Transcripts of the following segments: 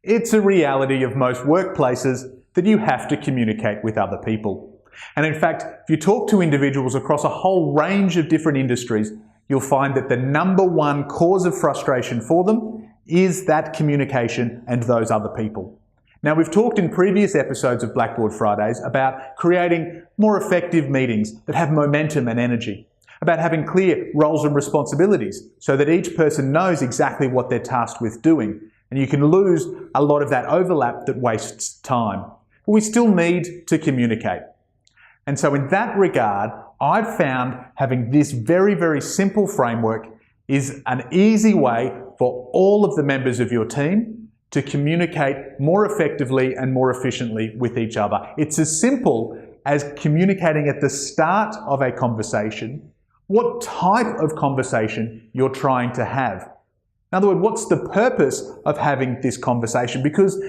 It's a reality of most workplaces that you have to communicate with other people. And in fact, if you talk to individuals across a whole range of different industries, you'll find that the number one cause of frustration for them is that communication and those other people. Now, we've talked in previous episodes of Blackboard Fridays about creating more effective meetings that have momentum and energy, about having clear roles and responsibilities so that each person knows exactly what they're tasked with doing, and you can lose a lot of that overlap that wastes time. But we still need to communicate. And so in that regard, I've found having this very, very simple framework is an easy way for all of the members of your team to communicate more effectively and more efficiently with each other. It's as simple as communicating at the start of a conversation what type of conversation you're trying to have. In other words, what's the purpose of having this conversation? Because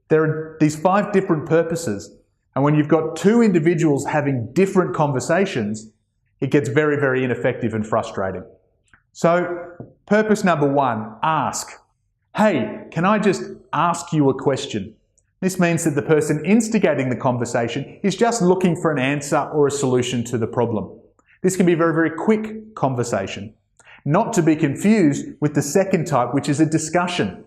there are these 5 different purposes. And when you've got 2 individuals having different conversations, it gets very, very ineffective and frustrating. So, purpose number 1, ask. Hey, can I just ask you a question? This means that the person instigating the conversation is just looking for an answer or a solution to the problem. This can be a very, very quick conversation. Not to be confused with the second type, which is a discussion.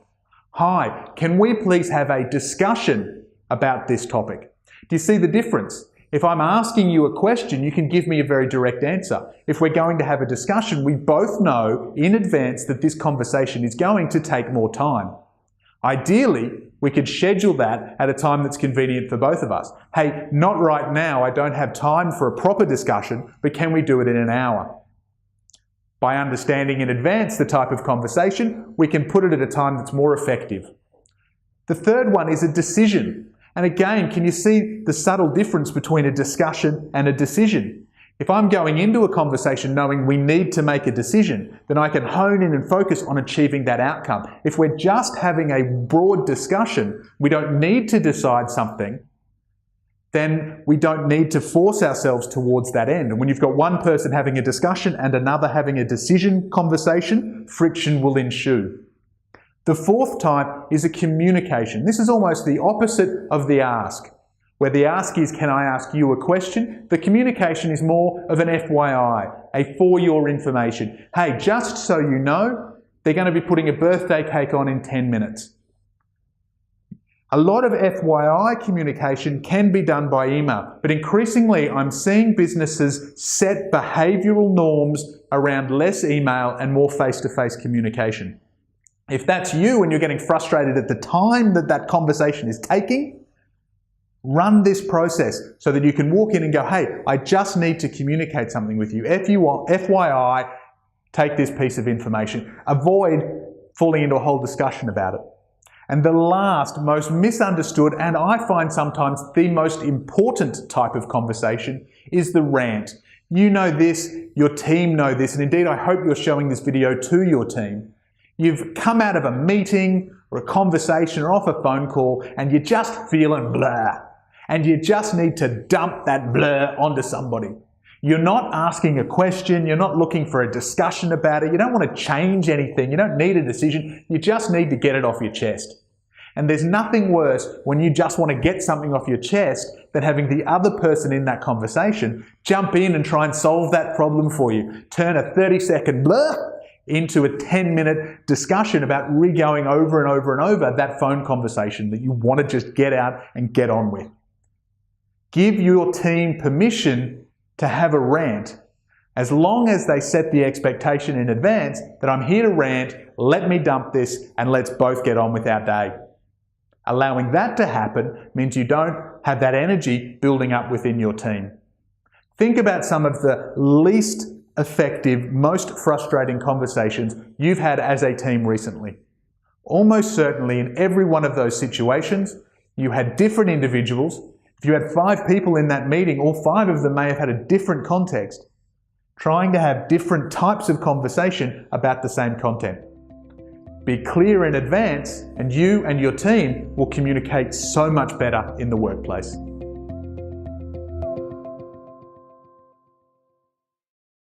Hi, can we please have a discussion about this topic? Do you see the difference? If I'm asking you a question, you can give me a very direct answer. If we're going to have a discussion, we both know in advance that this conversation is going to take more time. Ideally, we could schedule that at a time that's convenient for both of us. Hey, not right now, I don't have time for a proper discussion, but can we do it in an hour? By understanding in advance the type of conversation, we can put it at a time that's more effective. The third one is a decision. And again, can you see the subtle difference between a discussion and a decision? If I'm going into a conversation knowing we need to make a decision, then I can hone in and focus on achieving that outcome. If we're just having a broad discussion, we don't need to decide something, then we don't need to force ourselves towards that end. And when you've got one person having a discussion and another having a decision conversation, friction will ensue. The fourth type is a communication. This is almost the opposite of the ask. Where the ask is, can I ask you a question? The communication is more of an FYI, a for your information. Hey, just so you know, they're going to be putting a birthday cake on in 10 minutes. A lot of FYI communication can be done by email, but increasingly I'm seeing businesses set behavioural norms around less email and more face-to-face communication. If that's you and you're getting frustrated at the time that that conversation is taking, run this process so that you can walk in and go, hey, I just need to communicate something with you. FYI, take this piece of information. Avoid falling into a whole discussion about it. And the last, most misunderstood, and I find sometimes the most important type of conversation is the rant. You know this, your team know this, and indeed I hope you're showing this video to your team. You've come out of a meeting or a conversation or off a phone call and you're just feeling blah. And you just need to dump that blah onto somebody. You're not asking a question, you're not looking for a discussion about it, you don't want to change anything, you don't need a decision, you just need to get it off your chest. And there's nothing worse when you just want to get something off your chest than having the other person in that conversation jump in and try and solve that problem for you. Turn a 30-second blah into a 10-minute discussion about re-going over and over and over that phone conversation that you want to just get out and get on with. Give your team permission to have a rant, as long as they set the expectation in advance that I'm here to rant, let me dump this, and let's both get on with our day. Allowing that to happen means you don't have that energy building up within your team. Think about some of the least effective, most frustrating conversations you've had as a team recently. Almost certainly in every one of those situations, you had different individuals. If you had 5 people in that meeting, all 5 of them may have had a different context, trying to have different types of conversation about the same content. Be clear in advance, and you and your team will communicate so much better in the workplace.